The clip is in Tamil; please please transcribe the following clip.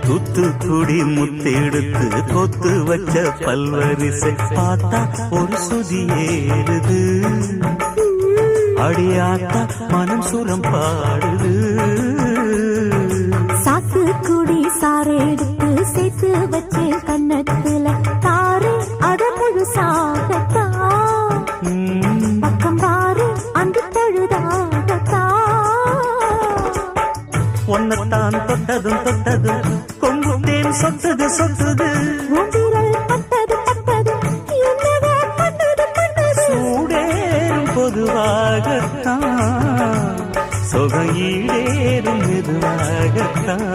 தூத்துக்குடி முத்தெடுத்து கொத்து வச்ச பல்வரிசை பார்த்தா ஒரு சுதி ஏறுது அடியாத்தா மனம் சுரம் பாடுது சாத்துக்குடி சாறு எடுத்து சேர்த்து வச்சு கண்ணத்துல தாரு அத முழுசாகத்தா பக்கம் பாரு அந்த தழுதாகத்தா ஒன்னத்தான் தொட்டதும் தொட்டதும் கொங்கு தேன் சொத்துது சொத்துது உதிரல் பட்டது பட்டது என்னவோ பண்ணது பண்ணது சூடேறும் பொதுவாகத்தான் சொகையீடேறும் மெதுவாகத்தான்